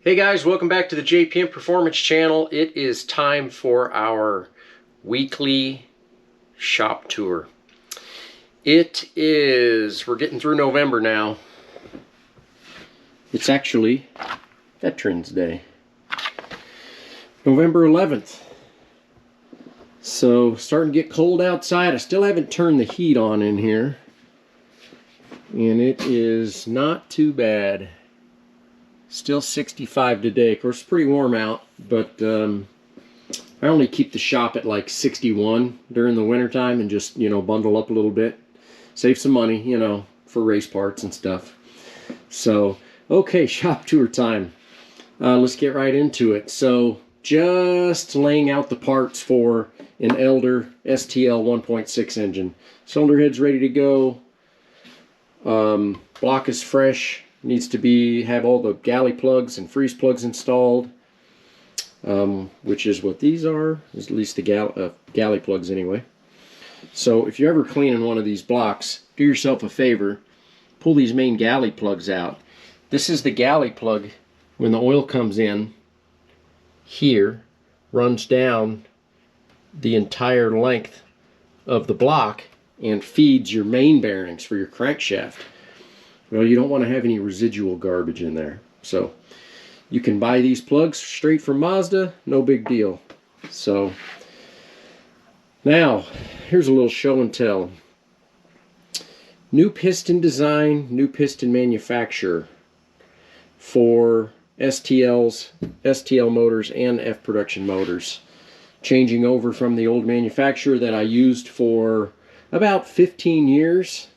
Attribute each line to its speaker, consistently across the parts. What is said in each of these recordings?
Speaker 1: Hey guys, welcome back to the Jpm Performance channel. It is time for our weekly shop tour. We're getting through November now. It's actually Veterans Day. November 11th. So starting to get cold outside. I still haven't turned the heat on in here. And it is not too bad. Still 65 today. Of course, it's pretty warm out, but I only keep the shop at like 61 during the wintertime and just, bundle up a little bit. Save some money, for race parts and stuff. So, okay, shop tour time. Let's get right into it. So, just laying out the parts for an Elder STL 1.6 engine. Cylinder head's ready to go. Block is fresh. Needs to have all the galley plugs and freeze plugs installed, which is what these are, at least the galley plugs anyway. So if you're ever cleaning one of these blocks, do yourself a favor, pull these main galley plugs out. This is the galley plug. When the oil comes in here, runs down the entire length of the block and feeds your main bearings for your crankshaft. Well, you don't want to have any residual garbage in there. So you can buy these plugs straight from Mazda, no big deal. So now, here's a little show and tell. New piston design, new piston manufacturer for STLs, STL motors, and F production motors. Changing over from the old manufacturer that I used for about 15 years.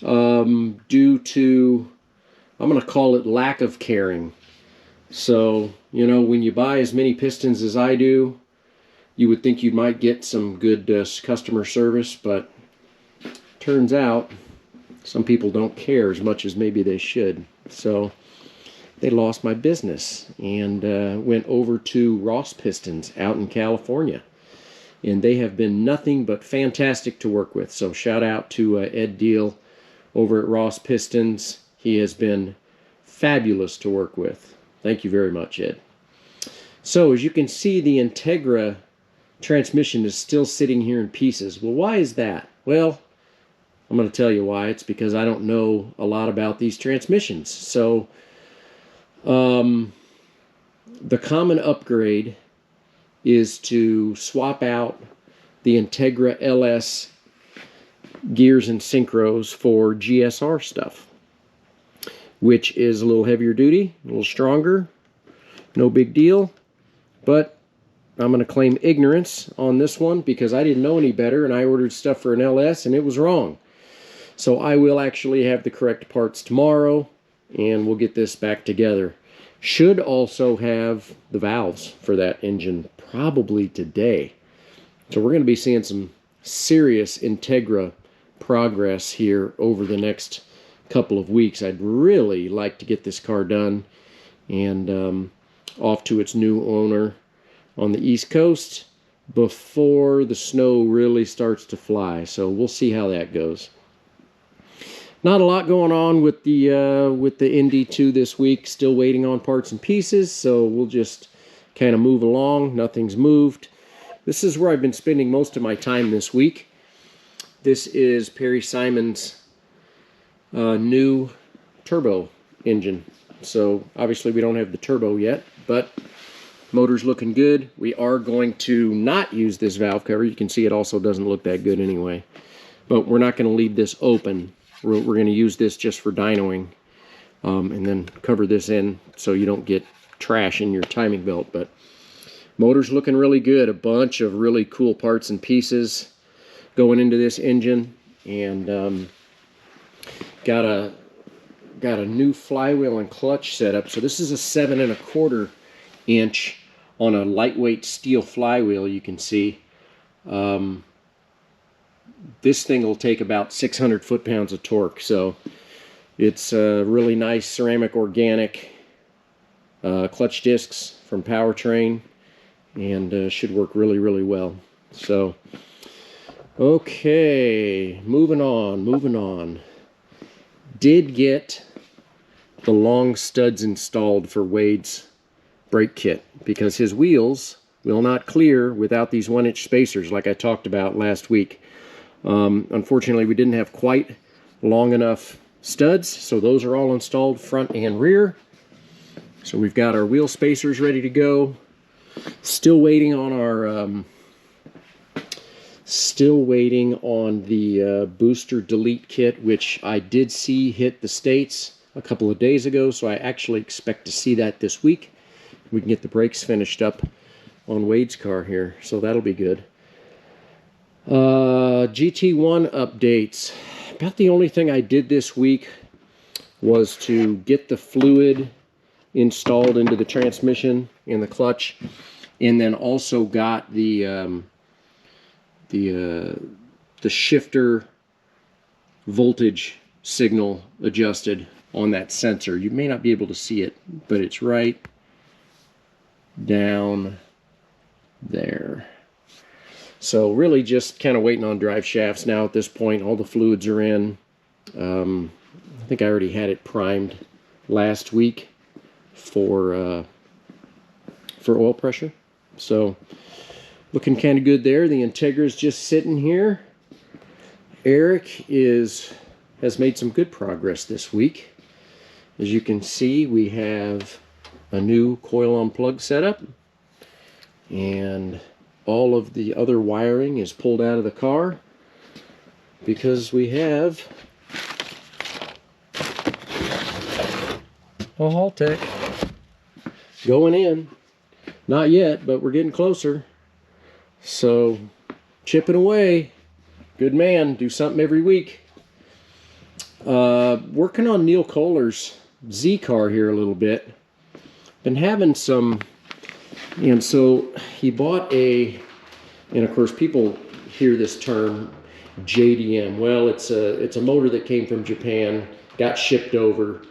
Speaker 1: Due to, I'm going to call it lack of caring. So, when you buy as many pistons as I do, you would think you might get some good customer service, but turns out some people don't care as much as maybe they should. So they lost my business and went over to Ross Pistons out in California. And they have been nothing but fantastic to work with. So shout out to Ed Deal over at Ross Pistons. He has been fabulous to work with. Thank you very much, Ed. So as you can see, the Integra transmission is still sitting here in pieces. Well, why is that? Well, I'm going to tell you why. It's because I don't know a lot about these transmissions. So the common upgrade is to swap out the Integra LS gears and synchros for GSR stuff, which is a little heavier duty, a little stronger, no big deal. But I'm going to claim ignorance on this one because I didn't know any better and I ordered stuff for an LS and it was wrong. So I will actually have the correct parts tomorrow and we'll get this back together. Should also have the valves for that engine probably today. So we're going to be seeing some serious Integra progress here over the next couple of weeks. I'd really like to get this car done and off to its new owner on the East Coast before the snow really starts to fly. So we'll see how that goes. Not a lot going on with the ND2 this week. Still waiting on parts and pieces, so we'll just kind of move along. Nothing's moved. This is where I've been spending most of my time this week. This is Perry Simon's new turbo engine. So obviously we don't have the turbo yet, but motor's looking good. We are going to not use this valve cover. You can see it also doesn't look that good anyway. But we're not going to leave this open. We're going to use this just for dynoing and then cover this in so you don't get trash in your timing belt. But motor's looking really good. A bunch of really cool parts and pieces going into this engine, and got a new flywheel and clutch setup. So this is a 7 1/4 inch on a lightweight steel flywheel. You can see this thing will take about 600 foot-pounds of torque. So it's a really nice ceramic organic clutch discs from Powertrain, and should work really well. So okay, moving on. Did get the long studs installed for Wade's brake kit, because his wheels will not clear without these 1-inch spacers like I talked about last week. Unfortunately, we didn't have quite long enough studs, so those are all installed front and rear. So we've got our wheel spacers ready to go. Still waiting on our booster delete kit, which I did see hit the States a couple of days ago, so I actually expect to see that this week. We can get the brakes finished up on Wade's car here, so that'll be good. Gt1 updates. About the only thing I did this week was to get the fluid installed into the transmission and the clutch, and then also got the shifter voltage signal adjusted on that sensor. You may not be able to see it, but it's right down there. So really just kind of waiting on drive shafts now at this point. All the fluids are in. I think I already had it primed last week for oil pressure. So looking kind of good there. The Integra is just sitting here. Eric has made some good progress this week. As you can see, we have a new coil on plug setup, and all of the other wiring is pulled out of the car because we have a Haltech going in. Not yet, but we're getting closer. So chipping away. Good man, do something every week. Working on Neil Kohler's Z car here a little bit. Been having some, and so he bought and of course people hear this term JDM. Well, it's a motor that came from Japan, got shipped over,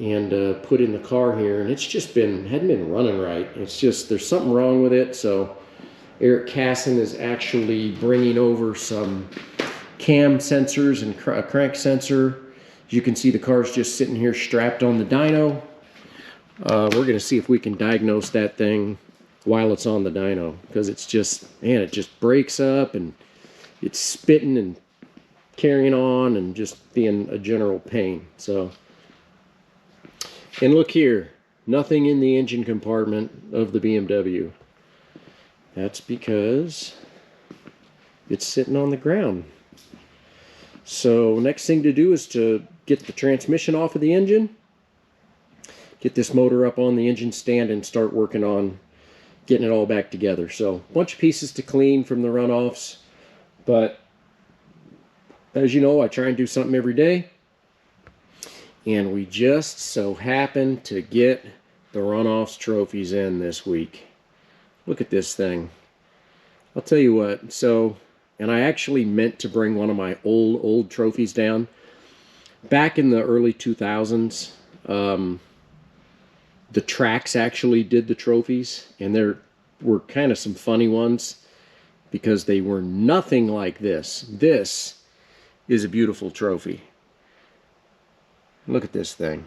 Speaker 1: and put in the car here, and it's just hadn't been running right. It's just, there's something wrong with it. So Eric Casson is actually bringing over some cam sensors and a crank sensor. As you can see, the car's just sitting here strapped on the dyno. We're going to see if we can diagnose that thing while it's on the dyno, because it's just, man, it just breaks up and it's spitting and carrying on and just being a general pain. So, and look here, nothing in the engine compartment of the BMW. That's because it's sitting on the ground. So next thing to do is to get the transmission off of the engine, get this motor up on the engine stand, and start working on getting it all back together. So a bunch of pieces to clean from the runoffs, but as you know, I try and do something every day, and we just so happen to get the runoffs trophies in this week. Look at this thing. I'll tell you what, so, and I actually meant to bring one of my old trophies down. Back in the early 2000s, the tracks actually did the trophies, and there were kind of some funny ones because they were nothing like this. This is a beautiful trophy. Look at this thing.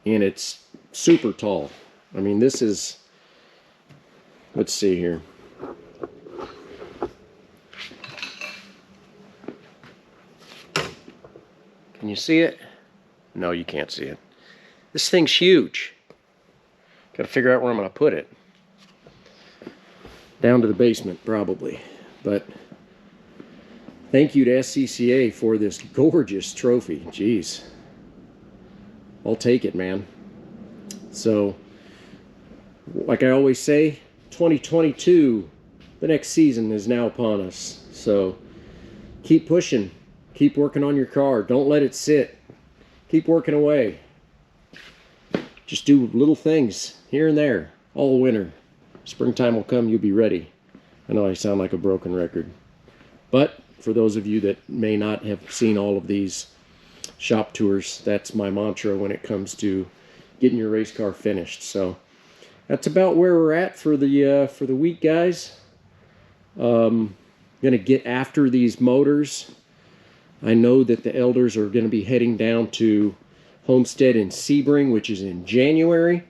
Speaker 1: And it's super tall. I mean, this is, let's see here. Can you see it? No, you can't see it. This thing's huge. Got to figure out where I'm going to put it. Down to the basement, probably. But thank you to SCCA for this gorgeous trophy. Jeez. I'll take it, man. So, like I always say, 2022, the next season is now upon us. So, keep pushing. Keep working on your car. Don't let it sit. Keep working away. Just do little things here and there all winter. Springtime will come, you'll be ready. I know I sound like a broken record. But for those of you that may not have seen all of these shop tours, that's my mantra when it comes to getting your race car finished. So that's about where we're at for the week, guys. Gonna get after these motors. I know that the elders are going to be heading down to Homestead in Sebring, which is in January.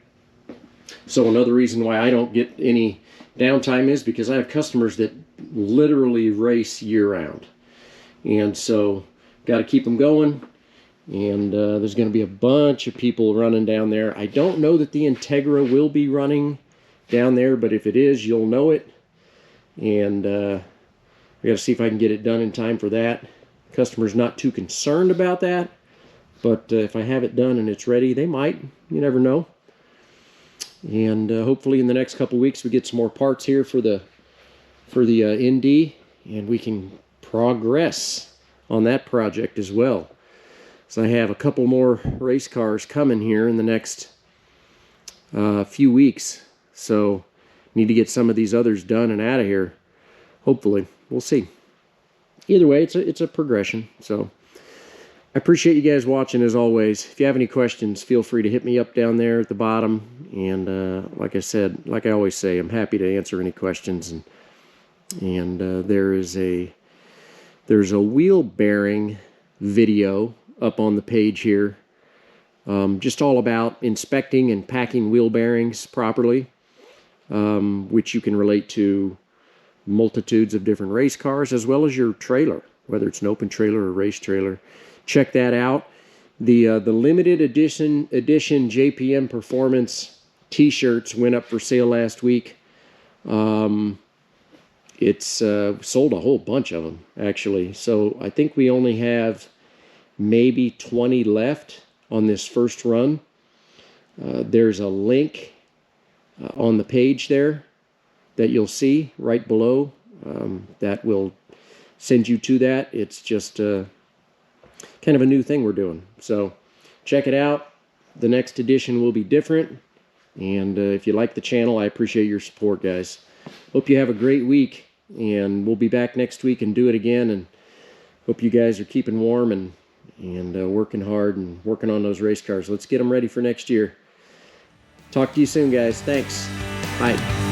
Speaker 1: So another reason why I don't get any downtime is because I have customers that literally race year-round. And so got to keep them going. And there's going to be a bunch of people running down there. I don't know that the Integra will be running down there, but if it is, you'll know it. And I got to see if I can get it done in time for that. Customer's not too concerned about that, but if I have it done and it's ready, they might. You never know. And hopefully in the next couple weeks we get some more parts here for the ND, and we can progress on that project as well. So I have a couple more race cars coming here in the next few weeks. So need to get some of these others done and out of here. Hopefully, we'll see. Either way, it's a progression. So I appreciate you guys watching as always. If you have any questions, feel free to hit me up down there at the bottom. And like I said, like I always say, I'm happy to answer any questions. And there's a wheel bearing video up on the page here, just all about inspecting and packing wheel bearings properly, which you can relate to multitudes of different race cars as well as your trailer, whether it's an open trailer or race trailer. Check that out. The limited edition Jpm Performance T-Shirts went up for sale last week. It's sold a whole bunch of them actually, so I think we only have maybe 20 left on this first run. There's a link on the page there that you'll see right below that will send you to that. It's just kind of a new thing we're doing, so check it out. The next edition will be different, and if you like the channel, I appreciate your support, guys. Hope you have a great week, and we'll be back next week and do it again. And hope you guys are keeping warm and working hard and working on those race cars. Let's get them ready for next year. Talk to you soon, guys. Thanks. Bye.